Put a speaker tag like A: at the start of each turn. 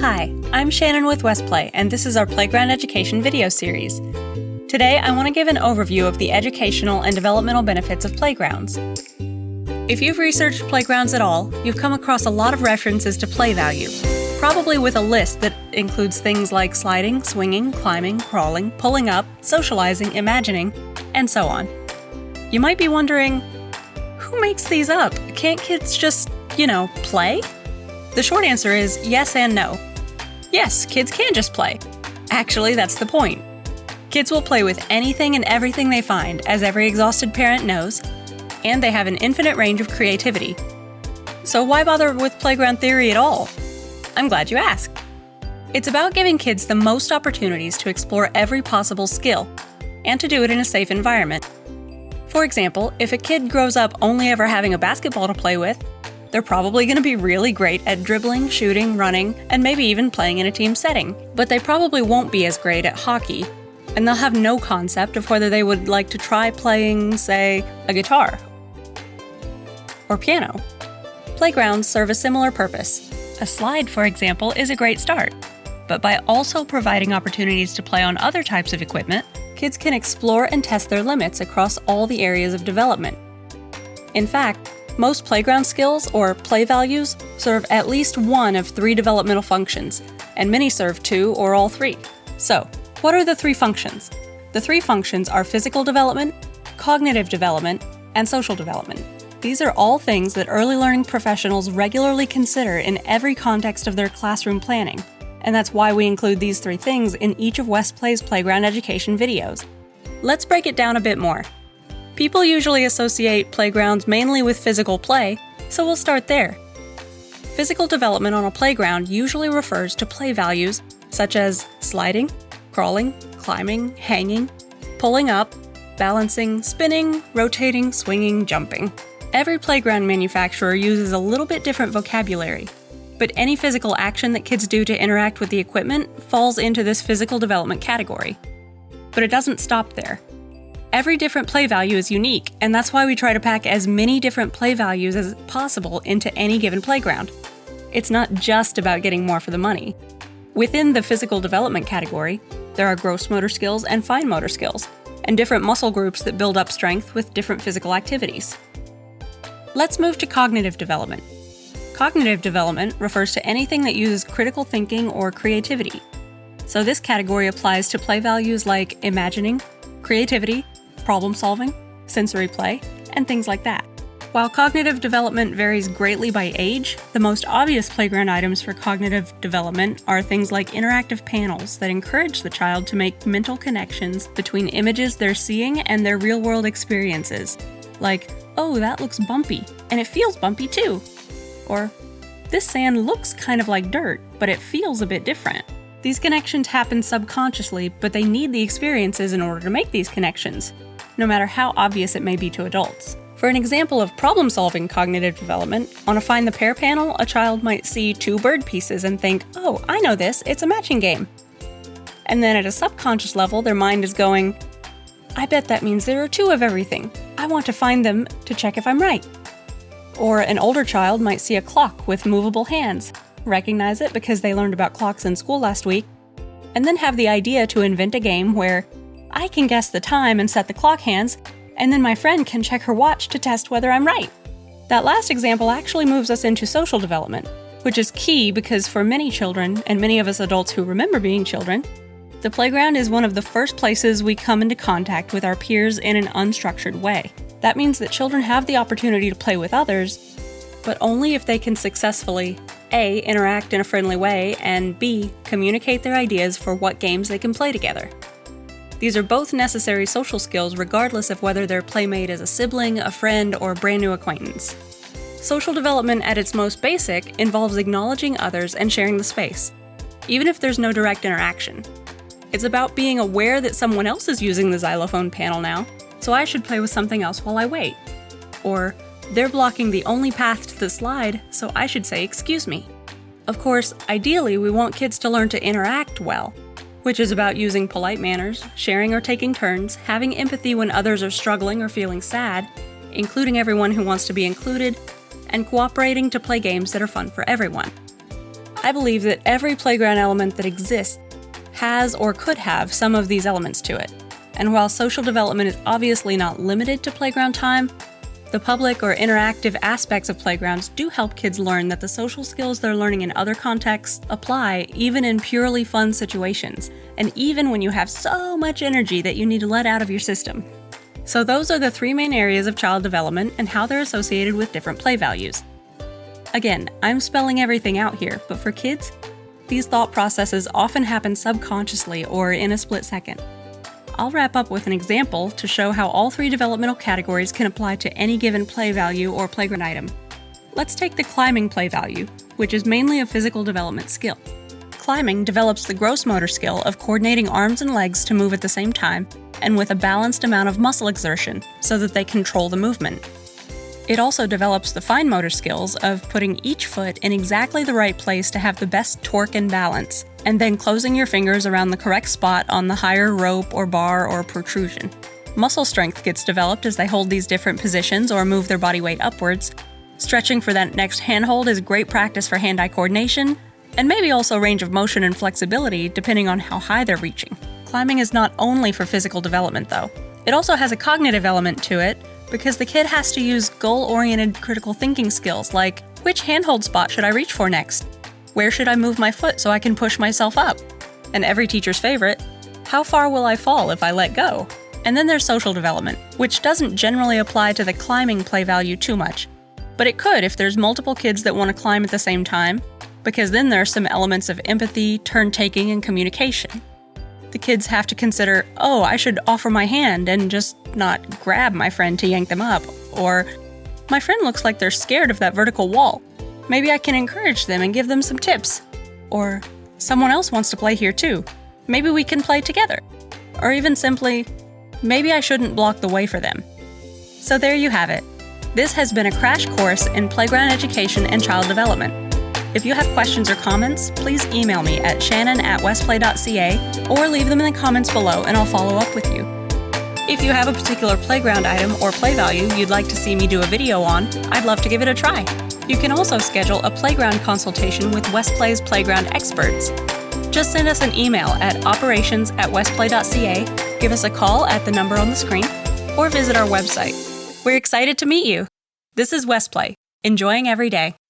A: Hi, I'm Shannon with WestPlay, and this is our Playground Education video series. Today, I want to give an overview of the educational and developmental benefits of playgrounds. If you've researched playgrounds at all, you've come across a lot of references to play value, probably with a list that includes things like sliding, swinging, climbing, crawling, pulling up, socializing, imagining, and so on. You might be wondering, who makes these up? Can't kids just, play? The short answer is yes and no. Yes, kids can just play. Actually, that's the point. Kids will play with anything and everything they find, as every exhausted parent knows, and they have an infinite range of creativity. So why bother with playground theory at all? I'm glad you asked. It's about giving kids the most opportunities to explore every possible skill, and to do it in a safe environment. For example, if a kid grows up only ever having a basketball to play with, they're probably going to be really great at dribbling, shooting, running, and maybe even playing in a team setting. But they probably won't be as great at hockey, and they'll have no concept of whether they would like to try playing, say, a guitar or piano. Playgrounds serve a similar purpose. A slide, for example, is a great start. But by also providing opportunities to play on other types of equipment, kids can explore and test their limits across all the areas of development. In fact, most playground skills, or play values, serve at least one of 3 developmental functions, and many serve 2 or all 3. So, what are the 3 functions? The 3 functions are physical development, cognitive development, and social development. These are all things that early learning professionals regularly consider in every context of their classroom planning, and that's why we include these 3 things in each of WestPlay's playground education videos. Let's break it down a bit more. People usually associate playgrounds mainly with physical play, so we'll start there. Physical development on a playground usually refers to play values such as sliding, crawling, climbing, hanging, pulling up, balancing, spinning, rotating, swinging, jumping. Every playground manufacturer uses a little bit different vocabulary, but any physical action that kids do to interact with the equipment falls into this physical development category. But it doesn't stop there. Every different play value is unique, and that's why we try to pack as many different play values as possible into any given playground. It's not just about getting more for the money. Within the physical development category, there are gross motor skills and fine motor skills, and different muscle groups that build up strength with different physical activities. Let's move to cognitive development. Cognitive development refers to anything that uses critical thinking or creativity. So this category applies to play values like imagining, creativity, problem solving, sensory play, and things like that. While cognitive development varies greatly by age, the most obvious playground items for cognitive development are things like interactive panels that encourage the child to make mental connections between images they're seeing and their real-world experiences. Like, oh, that looks bumpy, and it feels bumpy too. Or, this sand looks kind of like dirt, but it feels a bit different. These connections happen subconsciously, but they need the experiences in order to make these connections, no matter how obvious it may be to adults. For an example of problem-solving cognitive development, on a Find the Pair panel, a child might see 2 bird pieces and think, oh, I know this, it's a matching game. And then at a subconscious level, their mind is going, I bet that means there are 2 of everything. I want to find them to check if I'm right. Or an older child might see a clock with movable hands, recognize it because they learned about clocks in school last week, and then have the idea to invent a game where I can guess the time and set the clock hands, and then my friend can check her watch to test whether I'm right. That last example actually moves us into social development, which is key because for many children, and many of us adults who remember being children, the playground is one of the first places we come into contact with our peers in an unstructured way. That means that children have the opportunity to play with others, but only if they can successfully A. interact in a friendly way, and B. communicate their ideas for what games they can play together. These are both necessary social skills regardless of whether their playmate is a sibling, a friend, or a brand new acquaintance. Social development at its most basic involves acknowledging others and sharing the space, even if there's no direct interaction. It's about being aware that someone else is using the xylophone panel now, so I should play with something else while I wait. Or, they're blocking the only path to the slide, so I should say excuse me. Of course, ideally we want kids to learn to interact well, which is about using polite manners, sharing or taking turns, having empathy when others are struggling or feeling sad, including everyone who wants to be included, and cooperating to play games that are fun for everyone. I believe that every playground element that exists has or could have some of these elements to it. And while social development is obviously not limited to playground time, the public or interactive aspects of playgrounds do help kids learn that the social skills they're learning in other contexts apply even in purely fun situations, and even when you have so much energy that you need to let out of your system. So those are the three main areas of child development and how they're associated with different play values. Again, I'm spelling everything out here, but for kids, these thought processes often happen subconsciously or in a split second. I'll wrap up with an example to show how all three developmental categories can apply to any given play value or playground item. Let's take the climbing play value, which is mainly a physical development skill. Climbing develops the gross motor skill of coordinating arms and legs to move at the same time and with a balanced amount of muscle exertion so that they control the movement. It also develops the fine motor skills of putting each foot in exactly the right place to have the best torque and balance, and then closing your fingers around the correct spot on the higher rope or bar or protrusion. Muscle strength gets developed as they hold these different positions or move their body weight upwards. Stretching for that next handhold is great practice for hand-eye coordination, and maybe also range of motion and flexibility depending on how high they're reaching. Climbing is not only for physical development though. It also has a cognitive element to it, because the kid has to use goal-oriented critical thinking skills like, which handhold spot should I reach for next? Where should I move my foot so I can push myself up? And every teacher's favorite, how far will I fall if I let go? And then there's social development, which doesn't generally apply to the climbing play value too much, but it could if there's multiple kids that want to climb at the same time, because then there are some elements of empathy, turn-taking, and communication. The kids have to consider, oh, I should offer my hand and just not grab my friend to yank them up. Or, my friend looks like they're scared of that vertical wall. Maybe I can encourage them and give them some tips. Or, someone else wants to play here too. Maybe we can play together. Or even simply, maybe I shouldn't block the way for them. So there you have it. This has been a crash course in playground education and child development. If you have questions or comments, please email me at shannon@westplay.ca or leave them in the comments below and I'll follow up with you. If you have a particular playground item or play value you'd like to see me do a video on, I'd love to give it a try. You can also schedule a playground consultation with Westplay's playground experts. Just send us an email at operations@westplay.ca, give us a call at the number on the screen, or visit our website. We're excited to meet you. This is Westplay, enjoying every day.